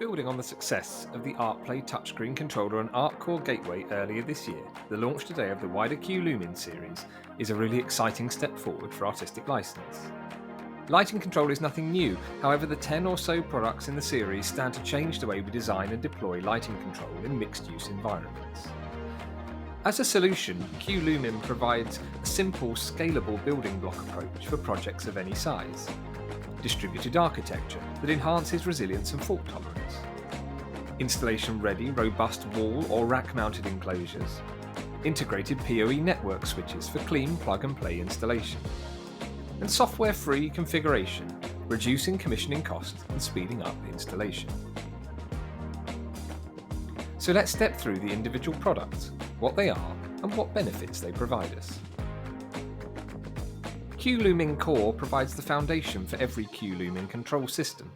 Building on the success of the ArtPlay touchscreen controller and ArtCore gateway earlier this year, the launch today of the wider cueLumen series is a really exciting step forward for artistic license. Lighting control is nothing new, however the 10 or so products in the series stand to change the way we design and deploy lighting control in mixed-use environments. As a solution, cueLumen provides a simple, scalable building block approach for projects of any size. Distributed architecture that enhances resilience and fault tolerance. Installation-ready, robust wall or rack-mounted enclosures. Integrated PoE network switches for clean plug-and-play installation. And software-free configuration, reducing commissioning costs and speeding up installation. So let's step through the individual products, what they are, and what benefits they provide us. cueLumen Core provides the foundation for every cueLumen control system.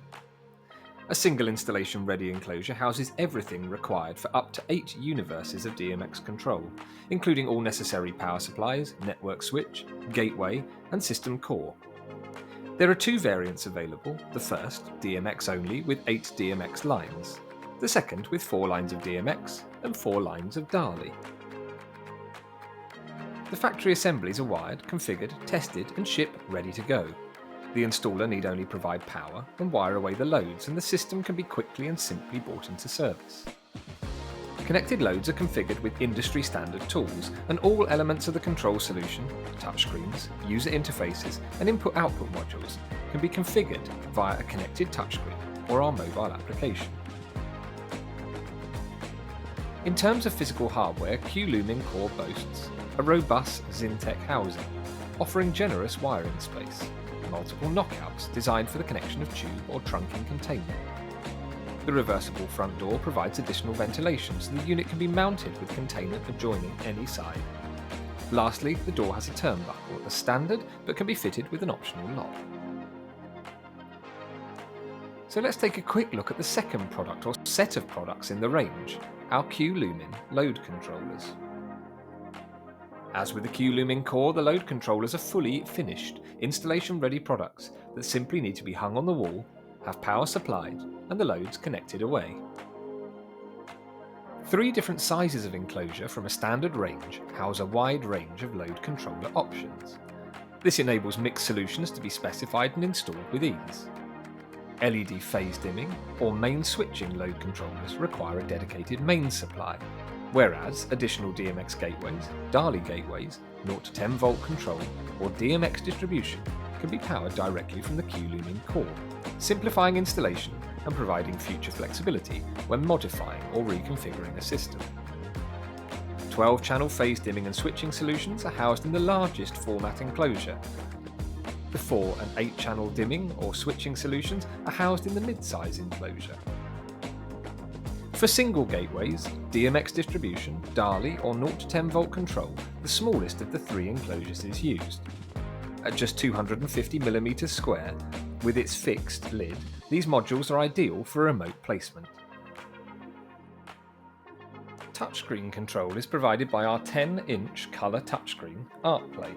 A single installation-ready enclosure houses everything required for up to 8 universes of DMX control, including all necessary power supplies, network switch, gateway, and system core. There are 2 variants available, the first, DMX only, with 8 DMX lines, the second with 4 lines of DMX and 4 lines of DALI. The factory assemblies are wired, configured, tested and ship ready to go. The installer need only provide power and wire away the loads, and the system can be quickly and simply brought into service. Connected loads are configured with industry standard tools, and all elements of the control solution, touchscreens, user interfaces and input-output modules can be configured via a connected touchscreen or our mobile application. In terms of physical hardware, cueLumen Core boasts a robust Zintech housing, offering generous wiring space, multiple knockouts designed for the connection of tube or trunking containment. The reversible front door provides additional ventilation so the unit can be mounted with containment adjoining any side. Lastly, the door has a turnbuckle as standard but can be fitted with an optional lock. So let's take a quick look at the second product or set of products in the range, our cueLumen load controllers. As with the cueLumen Core, the load controllers are fully finished, installation-ready products that simply need to be hung on the wall, have power supplied, and the loads connected away. 3 different sizes of enclosure from a standard range house a wide range of load controller options. This enables mixed solutions to be specified and installed with ease. LED phase dimming or main switching load controllers require a dedicated mains supply, whereas additional DMX gateways, DALI gateways, 0 to 10 volt control or DMX distribution can be powered directly from the cueLumen Core, simplifying installation and providing future flexibility when modifying or reconfiguring a system. 12-channel phase dimming and switching solutions are housed in the largest format enclosure. The 4 and 8-channel dimming or switching solutions are housed in the mid-size enclosure. For single gateways, DMX distribution, DALI or 0 to 10 volt control, the smallest of the 3 enclosures is used. At just 250mm square, with its fixed lid, these modules are ideal for remote placement. Touchscreen control is provided by our 10-inch colour touchscreen, ArtPlay.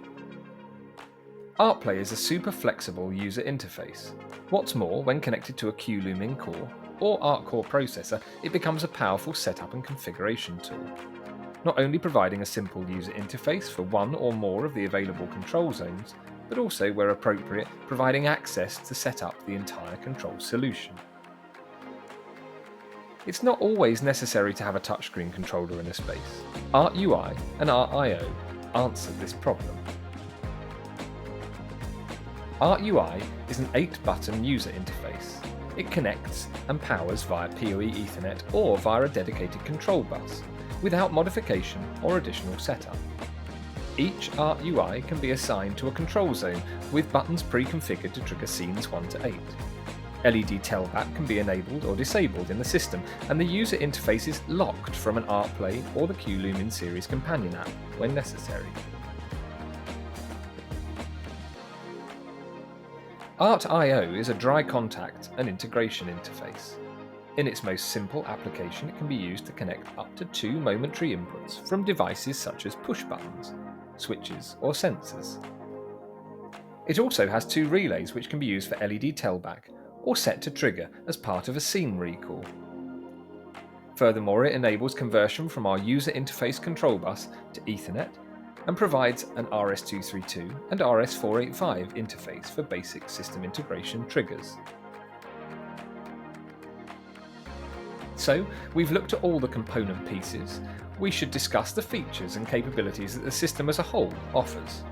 ArtPlay is a super flexible user interface. What's more, when connected to a cueLumen Core or ArtCore processor, it becomes a powerful setup and configuration tool, not only providing a simple user interface for one or more of the available control zones, but also, where appropriate, providing access to set up the entire control solution. It's not always necessary to have a touchscreen controller in a space. ArtUI and ArtIO answer this problem. ArtUI is an 8-button user interface. It connects and powers via PoE Ethernet or via a dedicated control bus, without modification or additional setup. Each ArtUI can be assigned to a control zone with buttons pre-configured to trigger scenes 1 to 8. LED tellback can be enabled or disabled in the system, and the user interface is locked from an ArtPlay or the cueLumen series companion app when necessary. ArtIO is a dry contact and integration interface. In its most simple application, it can be used to connect up to 2 momentary inputs from devices such as push buttons, switches or sensors. It also has 2 relays which can be used for LED tellback or set to trigger as part of a scene recall. Furthermore, it enables conversion from our user interface control bus to Ethernet and provides an RS-232 and RS-485 interface for basic system integration triggers. So, we've looked at all the component pieces. We should discuss the features and capabilities that the system as a whole offers.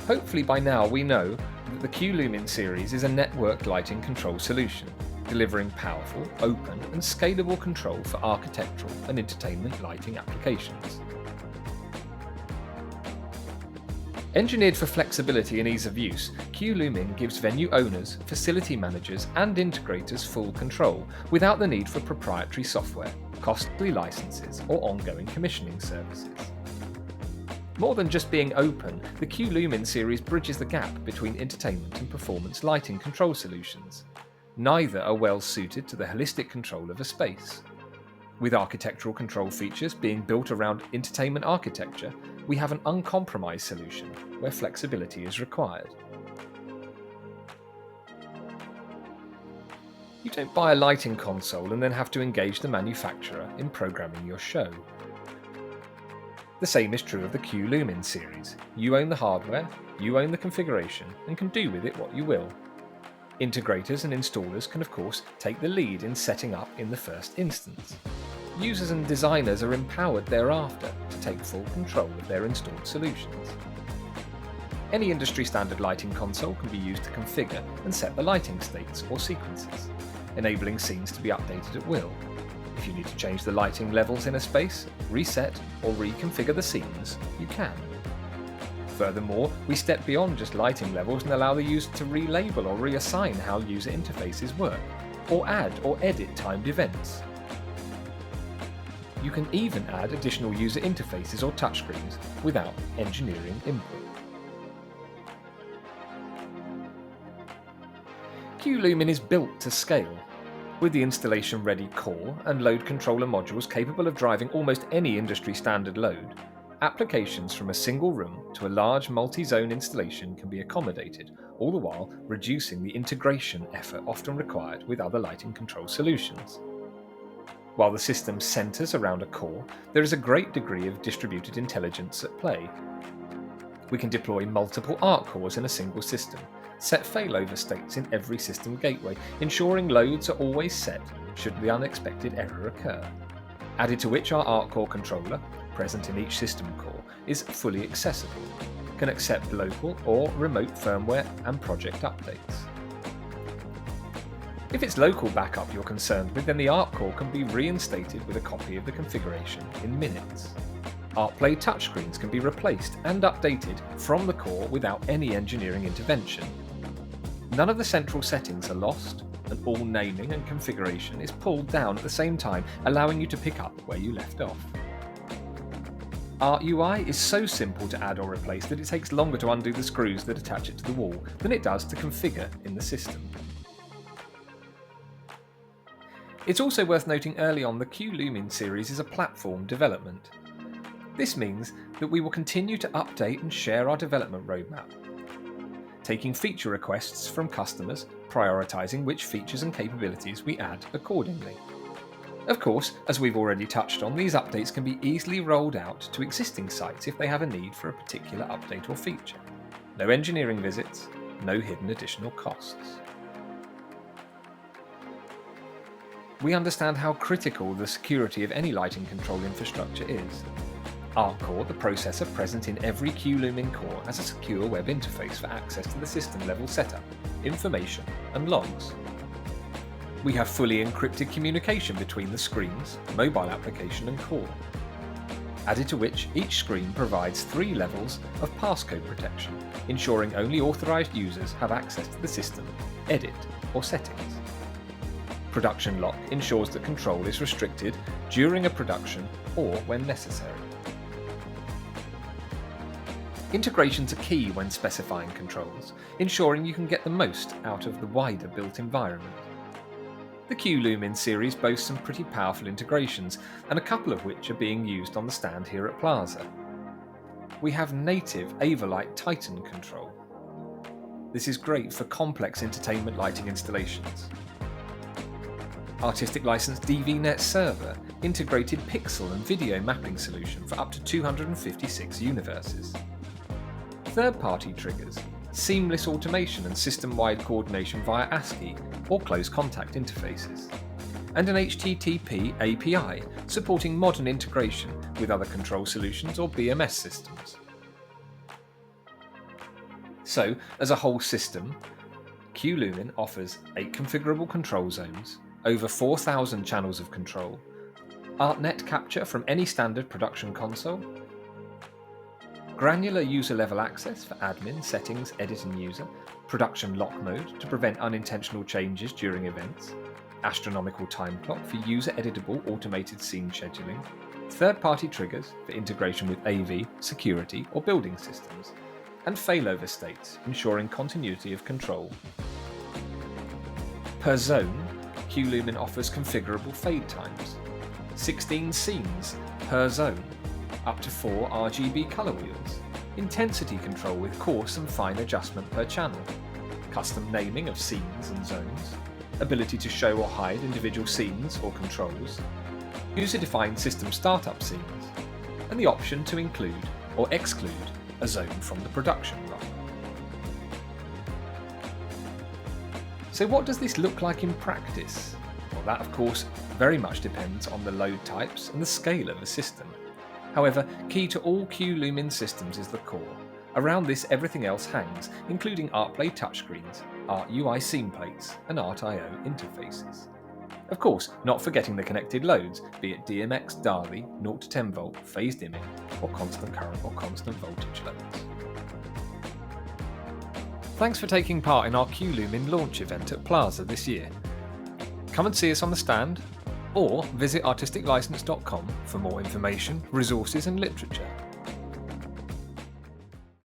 Hopefully by now we know that the cueLumen series is a networked lighting control solution, delivering powerful, open and scalable control for architectural and entertainment lighting applications. Engineered for flexibility and ease of use, cueLumen gives venue owners, facility managers and integrators full control without the need for proprietary software, costly licenses or ongoing commissioning services. More than just being open, the cueLumen series bridges the gap between entertainment and performance lighting control solutions. Neither are well suited to the holistic control of a space. With architectural control features being built around entertainment architecture, we have an uncompromised solution where flexibility is required. You don't buy a lighting console and then have to engage the manufacturer in programming your show. The same is true of the cueLumen series. You own the hardware, you own the configuration, and can do with it what you will. Integrators and installers can of course take the lead in setting up in the first instance. Users and designers are empowered thereafter to take full control of their installed solutions. Any industry standard lighting console can be used to configure and set the lighting states or sequences, enabling scenes to be updated at will. If you need to change the lighting levels in a space, reset or reconfigure the scenes, you can. Furthermore, we step beyond just lighting levels and allow the user to relabel or reassign how user interfaces work, or add or edit timed events. You can even add additional user interfaces or touchscreens without engineering input. cueLumen is built to scale. With the installation-ready core and load controller modules capable of driving almost any industry standard load, applications from a single room to a large multi-zone installation can be accommodated, all the while reducing the integration effort often required with other lighting control solutions. While the system centres around a core, there is a great degree of distributed intelligence at play. We can deploy multiple ARC cores in a single system, set failover states in every system gateway, ensuring loads are always set should the unexpected error occur. Added to which our ARC core controller, present in each system core, is fully accessible, can accept local or remote firmware and project updates. If it's local backup you're concerned with, then the ARC core can be reinstated with a copy of the configuration in minutes. ArcPlay touchscreens can be replaced and updated from the core without any engineering intervention. None of the central settings are lost, and all naming and configuration is pulled down at the same time, allowing you to pick up where you left off. Art UI is so simple to add or replace that it takes longer to undo the screws that attach it to the wall than it does to configure in the system. It's also worth noting early on the cueLumen series is a platform development. This means that we will continue to update and share our development roadmap, taking feature requests from customers, prioritising which features and capabilities we add accordingly. Of course, as we've already touched on, these updates can be easily rolled out to existing sites if they have a need for a particular update or feature. No engineering visits, no hidden additional costs. We understand how critical the security of any lighting control infrastructure is. ARC core, the processor present in every cueLumen core, has a secure web interface for access to the system level setup, information and logs. We have fully encrypted communication between the screens, mobile application and core. Added to which, each screen provides 3 levels of passcode protection, ensuring only authorised users have access to the system, edit or settings. Production lock ensures that control is restricted during a production or when necessary. Integrations are key when specifying controls, ensuring you can get the most out of the wider built environment. The cueLumen series boasts some pretty powerful integrations, and a couple of which are being used on the stand here at PLASA. We have native Avalite Titan control, This is great for complex entertainment lighting installations. Artistic License DVNet Server, integrated pixel and video mapping solution for up to 256 universes. Third-party triggers, seamless automation and system-wide coordination via ASCII or close contact interfaces. And an HTTP API supporting modern integration with other control solutions or BMS systems. So, as a whole system, cueLumen offers 8 configurable control zones, over 4,000 channels of control, ArtNet capture from any standard production console, granular user-level access for admin, settings, edit and user, production lock mode to prevent unintentional changes during events, astronomical time clock for user-editable automated scene scheduling, third-party triggers for integration with AV, security or building systems, and failover states ensuring continuity of control. Per zone, cueLumen offers configurable fade times, 16 scenes per zone, up to 4 RGB colour wheels, intensity control with coarse and fine adjustment per channel, custom naming of scenes and zones, ability to show or hide individual scenes or controls, user-defined system startup scenes, and the option to include or exclude a zone from the production block. So what does this look like in practice? Well, that of course very much depends on the load types and the scale of the system. However, key to all cueLumen systems is the core. Around this everything else hangs, including ArtPlay touchscreens, ArtUI scene plates and ArtIO interfaces. Of course, not forgetting the connected loads, be it DMX, DALI, 0 to 10 volt, phase dimming, or constant current or constant voltage loads. Thanks for taking part in our cueLumen launch event at PLASA this year. Come and see us on the stand, or visit artisticlicense.com for more information, resources and literature.